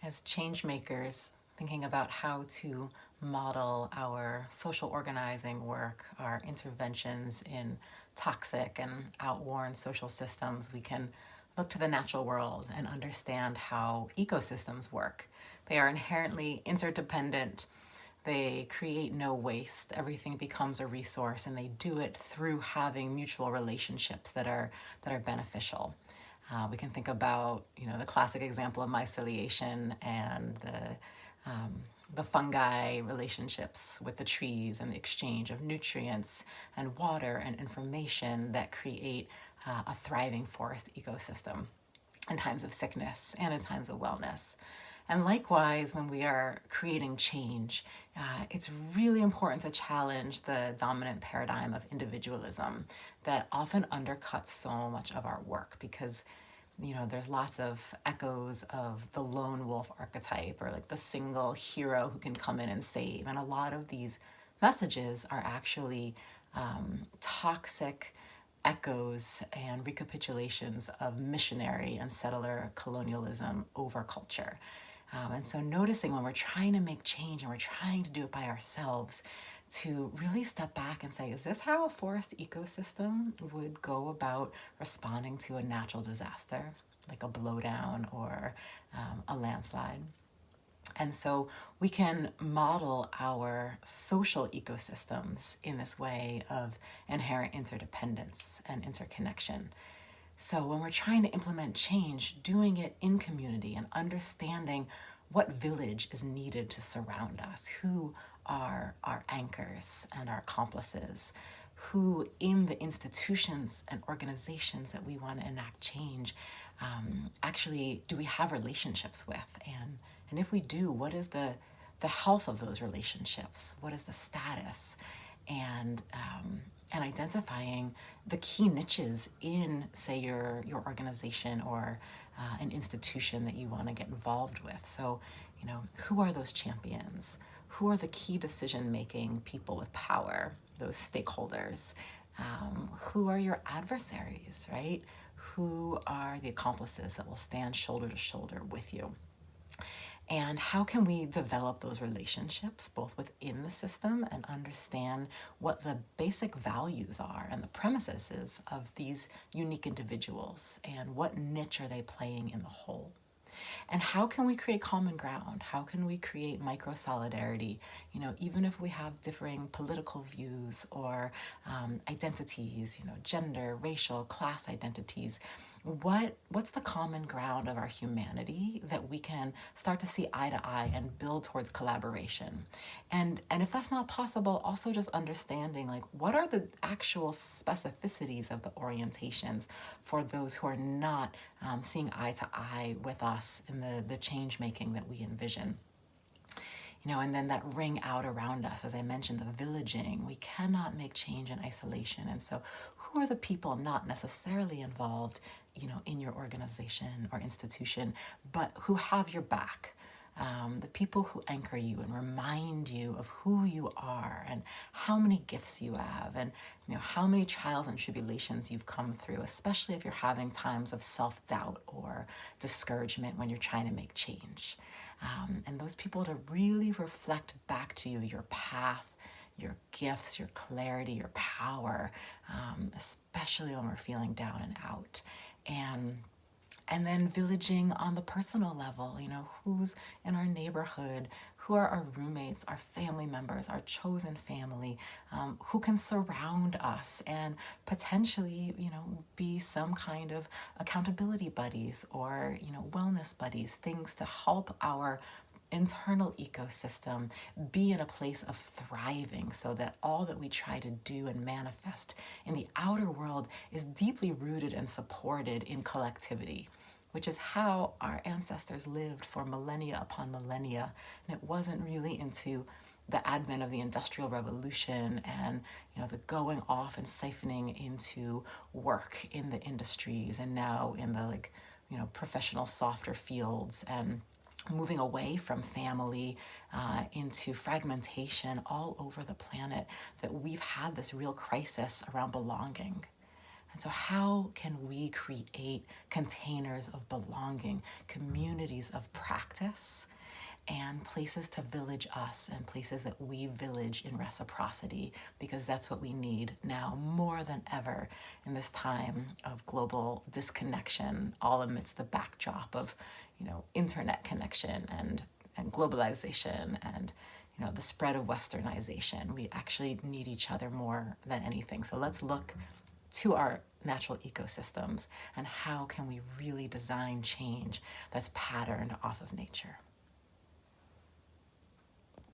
As change makers, thinking about how to model our social organizing work, our interventions in toxic and outworn social systems, we can look to the natural world and understand how ecosystems work. They are inherently interdependent. They create no waste. Everything becomes a resource, and they do it through having mutual relationships that are beneficial. We can think about, the classic example of myceliation and the fungi relationships with the trees and the exchange of nutrients and water and information that create a thriving forest ecosystem in times of sickness and in times of wellness. And likewise, when we are creating change, it's really important to challenge the dominant paradigm of individualism that often undercuts so much of our work, because there's lots of echoes of the lone wolf archetype, or like the single hero who can come in and save. And a lot of these messages are actually toxic echoes and recapitulations of missionary and settler colonialism over culture. And so noticing when we're trying to make change and we're trying to do it by ourselves, to really step back and say, is this how a forest ecosystem would go about responding to a natural disaster, like a blowdown or a landslide? And so we can model our social ecosystems in this way of inherent interdependence and interconnection. So when we're trying to implement change, doing it in community and understanding what village is needed to surround us, who are our anchors and our accomplices, who in the institutions and organizations that we want to enact change, actually do we have relationships with? And if we do, what is the health of those relationships? What is the status? And identifying the key niches in, say, your organization or an institution that you want to get involved with. So, who are those champions? Who are the key decision-making people with power, those stakeholders? Who are your adversaries, right? Who are the accomplices that will stand shoulder to shoulder with you? And how can we develop those relationships both within the system and understand what the basic values are and the premises is of these unique individuals, and what niche are they playing in the whole? And how can we create common ground? How can we create micro solidarity? Even if we have differing political views or identities, gender, racial, class identities, what's the common ground of our humanity that we can start to see eye to eye and build towards collaboration? And if that's not possible, also just understanding, like, what are the actual specificities of the orientations for those who are not seeing eye to eye with us in the change making that we envision. And then that ring out around us, as I mentioned, the villaging. We cannot make change in isolation. And so who are the people not necessarily involved, in your organization or institution, but who have your back? The people who anchor you and remind you of who you are and how many gifts you have, and how many trials and tribulations you've come through, especially if you're having times of self-doubt or discouragement when you're trying to make change. And those people to really reflect back to you your path, your gifts, your clarity, your power, especially when we're feeling down and out. And then villaging on the personal level, who's in our neighborhood, who are our roommates, our family members, our chosen family, who can surround us and potentially, be some kind of accountability buddies or, wellness buddies, things to help our internal ecosystem be in a place of thriving, so that all that we try to do and manifest in the outer world is deeply rooted and supported in collectivity, which is how our ancestors lived for millennia upon millennia. And it wasn't really into the advent of the Industrial Revolution and the going off and siphoning into work in the industries, and now in the professional softer fields, and moving away from family into fragmentation all over the planet, that we've had this real crisis around belonging. And so, how can we create containers of belonging, communities of practice, and places to village us and places that we village in reciprocity? Because that's what we need now more than ever in this time of global disconnection, all amidst the backdrop of, internet connection and globalization and the spread of westernization. We actually need each other more than anything. So let's look to our natural ecosystems and how can we really design change that's patterned off of nature.